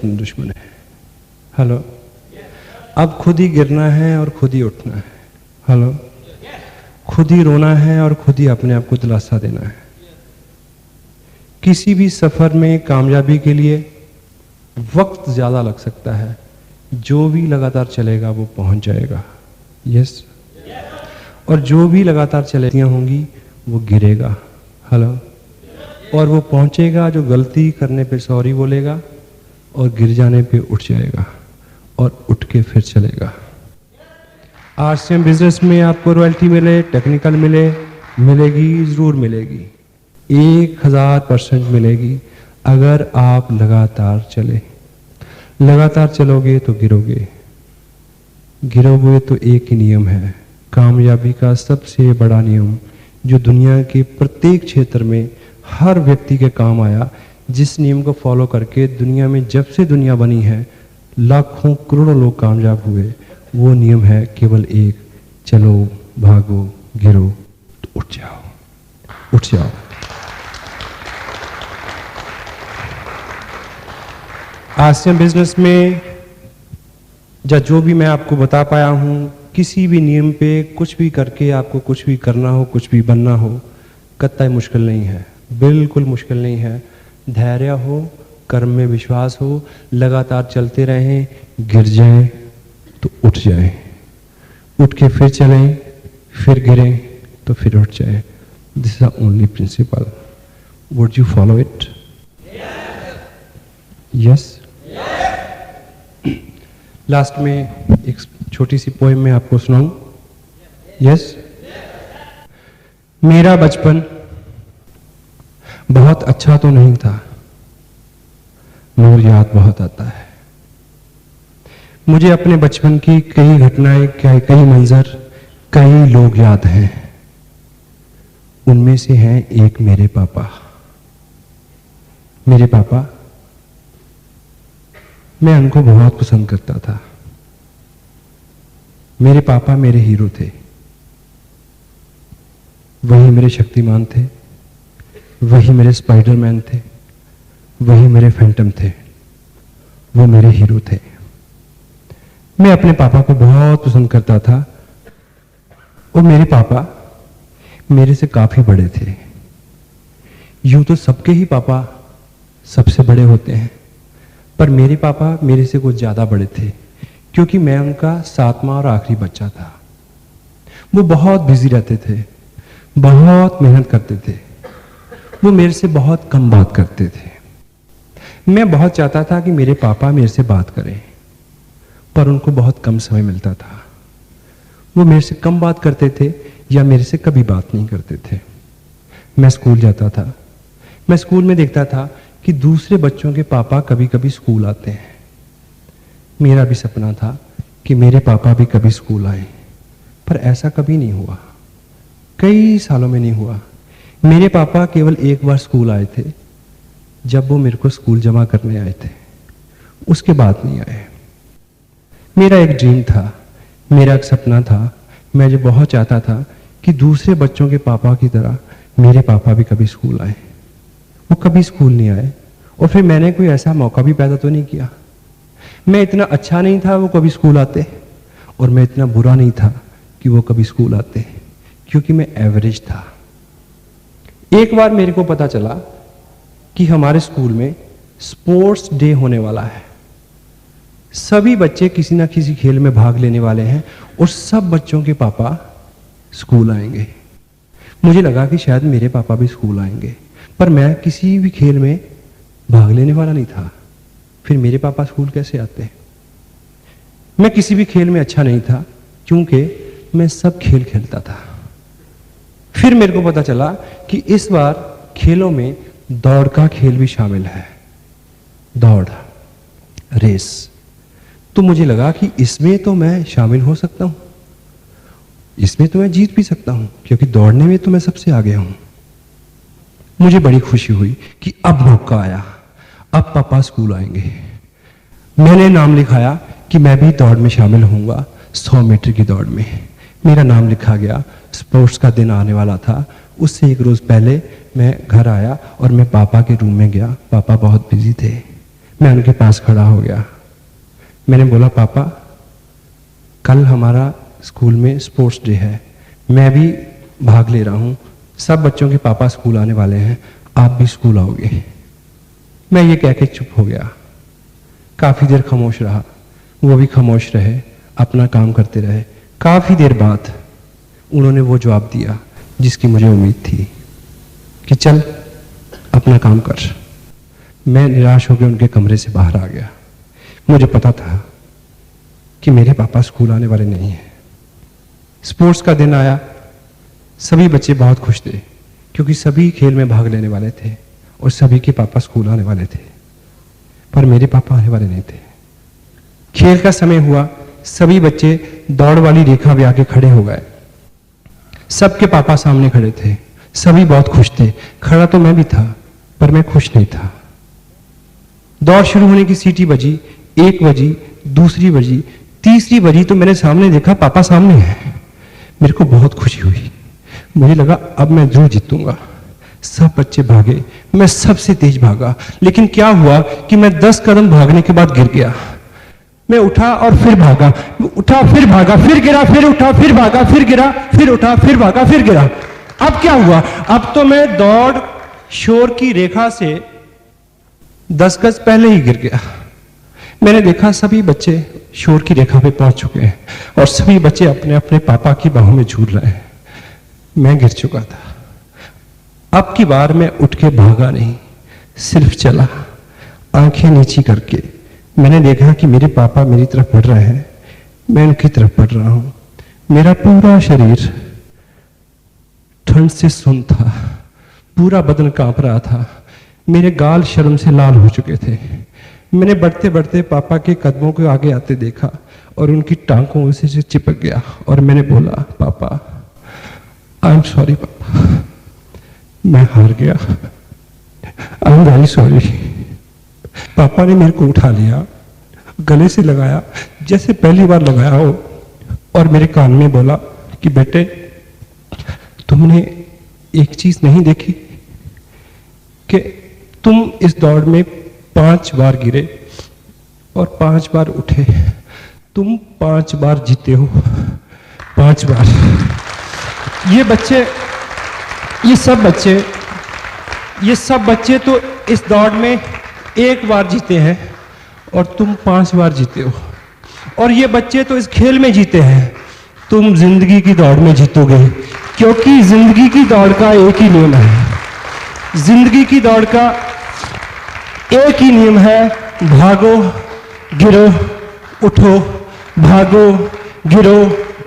अपने दुश्मन है। हेलो, अब खुद ही गिरना है और खुद ही उठना है। हेलो, खुद ही रोना है और खुद ही अपने आप को दिलासा देना है। किसी भी सफर में कामयाबी के लिए वक्त ज्यादा लग सकता है, जो भी लगातार चलेगा वो पहुंच जाएगा। यस। और जो भी लगातार चलेगियां होंगी वो गिरेगा। हेलो, और वो पहुंचेगा जो गलती करने पे सॉरी बोलेगा और गिर जाने पे उठ जाएगा और उठ के फिर चलेगा। आरसीएम बिजनेस में आपको रॉयल्टी मिले, टेक्निकल मिले, मिलेगी, जरूर मिलेगी, 1000% मिलेगी अगर आप लगातार चले। लगातार चलोगे तो गिरोगे, गिरोगे तो एक ही नियम है, कामयाबी का सबसे बड़ा नियम जो दुनिया के प्रत्येक क्षेत्र में हर व्यक्ति के काम आया, जिस नियम को फॉलो करके दुनिया में जब से दुनिया बनी है लाखों करोड़ों लोग कामयाब हुए, वो नियम है केवल एक, चलो, भागो, गिरो तो उठ जाओ, उठ जाओ। आरसीएम बिजनेस में जो भी मैं आपको बता पाया हूं, किसी भी नियम पे कुछ भी करके आपको कुछ भी करना हो, कुछ भी बनना हो, कतई मुश्किल नहीं है, बिल्कुल मुश्किल नहीं है। धैर्य हो, कर्म में विश्वास हो, लगातार चलते रहें, गिर जाएं तो उठ जाएं, उठ के फिर चलें, फिर गिरें तो फिर उठ जाएं। This is the only principal. Would you follow it? Yes. Last में एक छोटी सी पोएम मैं आपको सुनाऊं। यस। मेरा बचपन बहुत अच्छा तो नहीं था, मगर याद बहुत आता है। मुझे अपने बचपन की कई घटनाएं, कई मंजर, कई लोग याद हैं। उनमें से हैं एक मेरे पापा। मेरे पापा, मैं उनको बहुत पसंद करता था। मेरे पापा मेरे हीरो थे, वही मेरे शक्तिमान थे, वही मेरे स्पाइडरमैन थे, वही मेरे फैंटम थे, वो मेरे हीरो थे। मैं अपने पापा को बहुत पसंद करता था और मेरे पापा मेरे से काफी बड़े थे। यूं तो सबके ही पापा सबसे बड़े होते हैं, पर मेरे पापा मेरे से कुछ ज्यादा बड़े थे, क्योंकि मैं उनका 7वां और आखिरी बच्चा था। वो बहुत बिजी रहते थे, बहुत मेहनत करते थे, वो मेरे से बहुत कम बात करते थे। मैं बहुत चाहता था कि मेरे पापा मेरे से बात करें, पर उनको बहुत कम समय मिलता था। वो मेरे से कम बात करते थे या मेरे से कभी बात नहीं करते थे। मैं स्कूल जाता था, मैं स्कूल में देखता था कि दूसरे बच्चों के पापा कभी कभी स्कूल आते हैं। मेरा भी सपना था कि मेरे पापा भी कभी स्कूल आए, पर ऐसा कभी नहीं हुआ, कई सालों में नहीं हुआ। मेरे पापा केवल एक बार स्कूल आए थे, जब वो मेरे को स्कूल जमा करने आए थे, उसके बाद नहीं आए। मेरा एक ड्रीम था, मेरा एक सपना था, मैं जो बहुत चाहता था कि दूसरे बच्चों के पापा की तरह मेरे पापा भी कभी स्कूल आए। वो कभी स्कूल नहीं आए, और फिर मैंने कोई ऐसा मौका भी पैदा तो नहीं किया। मैं इतना अच्छा नहीं था वो कभी स्कूल आते, और मैं इतना बुरा नहीं था कि वो कभी स्कूल आते, क्योंकि मैं एवरेज था। एक बार मेरे को पता चला कि हमारे स्कूल में स्पोर्ट्स डे होने वाला है, सभी बच्चे किसी ना किसी खेल में भाग लेने वाले हैं और सब बच्चों के पापा स्कूल आएंगे। मुझे लगा कि शायद मेरे पापा भी स्कूल आएंगे, पर मैं किसी भी खेल में भाग लेने वाला नहीं था। फिर मेरे पापा स्कूल कैसे आते? मैं किसी भी खेल में अच्छा नहीं था, क्योंकि मैं सब खेल खेलता था। फिर मेरे को पता चला कि इस बार खेलों में दौड़ का खेल भी शामिल है, दौड़, रेस। तो मुझे लगा कि इसमें तो मैं शामिल हो सकता हूं, इसमें तो मैं जीत भी सकता हूं, क्योंकि दौड़ने में तो मैं सबसे आगे हूं। मुझे बड़ी खुशी हुई कि अब मौका आया, अब पापा स्कूल आएंगे। मैंने नाम लिखाया कि मैं भी दौड़ में शामिल होऊंगा, 100 मीटर की दौड़ में। मेरा नाम लिखा गया। स्पोर्ट्स का दिन आने वाला था, उससे एक रोज पहले मैं घर आया और मैं पापा के रूम में गया। पापा बहुत बिजी थे। मैं उनके पास खड़ा हो गया। मैंने बोला, पापा कल हमारा स्कूल में स्पोर्ट्स डे है, मैं भी भाग ले रहा हूँ, सब बच्चों के पापा स्कूल आने वाले हैं, आप भी स्कूल आओगे। मैं ये कह के चुप हो गया। काफ़ी देर खामोश रहा, वो भी खामोश रहे, अपना काम करते रहे। काफ़ी देर बाद उन्होंने वो जवाब दिया जिसकी मुझे उम्मीद थी कि चल अपना काम कर। मैं निराश होकर उनके कमरे से बाहर आ गया। मुझे पता था कि मेरे पापा स्कूल आने वाले नहीं हैं। स्पोर्ट्स का दिन आया, सभी बच्चे बहुत खुश थे क्योंकि सभी खेल में भाग लेने वाले थे और सभी के पापा स्कूल आने वाले थे, पर मेरे पापा आने वाले नहीं थे। खेल का समय हुआ, सभी बच्चे दौड़ वाली रेखा पे आके खड़े हो गए। सबके पापा सामने खड़े थे, सभी बहुत खुश थे। खड़ा तो मैं भी था, पर मैं खुश नहीं था। दौड़ शुरू होने की सीटी बजी, 1 बजी, दूसरी बजी, तीसरी बजी तो मैंने सामने देखा पापा सामने हैं। मेरे को बहुत खुशी हुई। मुझे लगा अब मैं जरूर जीतूंगा। सब बच्चे भागे, मैं सबसे तेज भागा, लेकिन क्या हुआ कि मैं 10 कदम भागने के बाद गिर गया। मैं उठा और फिर भागा, उठा फिर भागा, फिर गिरा, फिर उठा, फिर भागा, फिर गिरा, फिर उठा, फिर भागा, फिर गिरा। अब क्या हुआ? अब तो मैं दौड़ शोर की रेखा से 10 गज पहले ही गिर गया। मैंने देखा सभी बच्चे शोर की रेखा पे पहुंच चुके हैं और सभी बच्चे अपने अपने पापा की बाहों में झूल रहे हैं। मैं गिर चुका था। अब की बार मैं उठ के भागा नहीं, सिर्फ चला, आंखें नीची करके। मैंने देखा कि मेरे पापा मेरी तरफ बढ़ रहे हैं, मैं उनकी तरफ बढ़ रहा हूं। मेरा पूरा शरीर ठंड से सुन्न था, पूरा बदन कांप रहा था, मेरे गाल शर्म से लाल हो चुके थे। मैंने बढ़ते बढ़ते पापा के कदमों को आगे आते देखा और उनकी टांगों से चिपक गया और मैंने बोला, पापा आई एम सॉरी पापा, मैं हार गया, आई एम वेरी सॉरी। पापा ने मेरे को उठा लिया, गले से लगाया जैसे पहली बार लगाया हो और मेरे कान में बोला कि बेटे तुमने एक चीज नहीं देखी कि तुम इस दौड़ में 5 बार गिरे और 5 बार उठे, तुम 5 बार जीते हो, 5 बार। ये सब बच्चे तो इस दौड़ में 1 बार जीते हैं और तुम 5 बार जीते हो। और ये बच्चे तो इस खेल में जीते हैं, तुम जिंदगी की दौड़ में जीतोगे, क्योंकि जिंदगी की दौड़ का एक ही नियम है। जिंदगी की दौड़ का एक ही नियम है, भागो गिरो उठो, भागो गिरो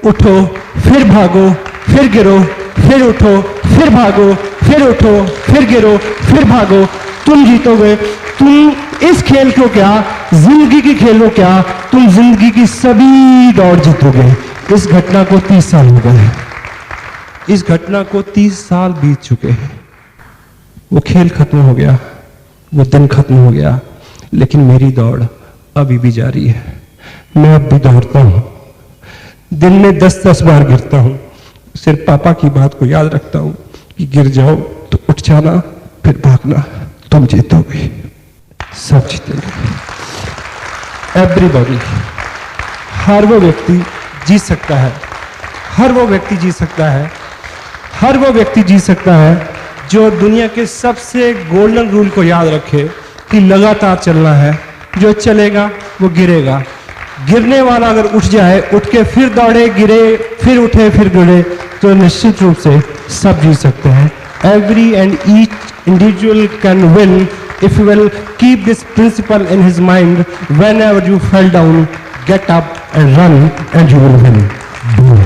उठो, फिर भागो, फिर गिरो, फिर उठो, फिर भागो, फिर उठो, फिर गिरो, फिर भागो। तुम जीतोगे। तुम इस खेल को क्या, जिंदगी के खेल को क्या, तुम जिंदगी की सभी दौड़ जीतोगे। इस घटना को 30 साल हो गए, इस घटना को 30 साल बीत चुके हैं। वो खेल खत्म हो गया, वो दिन खत्म हो गया, लेकिन मेरी दौड़ अभी भी जारी है। मैं अब भी दौड़ता हूं, दिन में 10-10 बार गिरता हूं, सिर्फ पापा की बात को याद रखता हूं कि गिर जाओ तो उठ जाना, फिर भागना, तुम जीतोगे, सब जीतेंगे। एवरीबॉडी, हर वो व्यक्ति जीत सकता है, हर वो व्यक्ति जीत सकता है, हर वो व्यक्ति जीत सकता है जो दुनिया के सबसे गोल्डन रूल को याद रखे कि लगातार चलना है। जो चलेगा वो गिरेगा। गिरने वाला अगर उठ जाए, उठ के फिर दौड़े, गिरे, फिर उठे, फिर गिरे, तो निश्चित रूप से सब जीत सकते हैं। Every and each individual can win if you will keep this principle in his mind. Whenever you fall down, get up and run and you will win. Boom.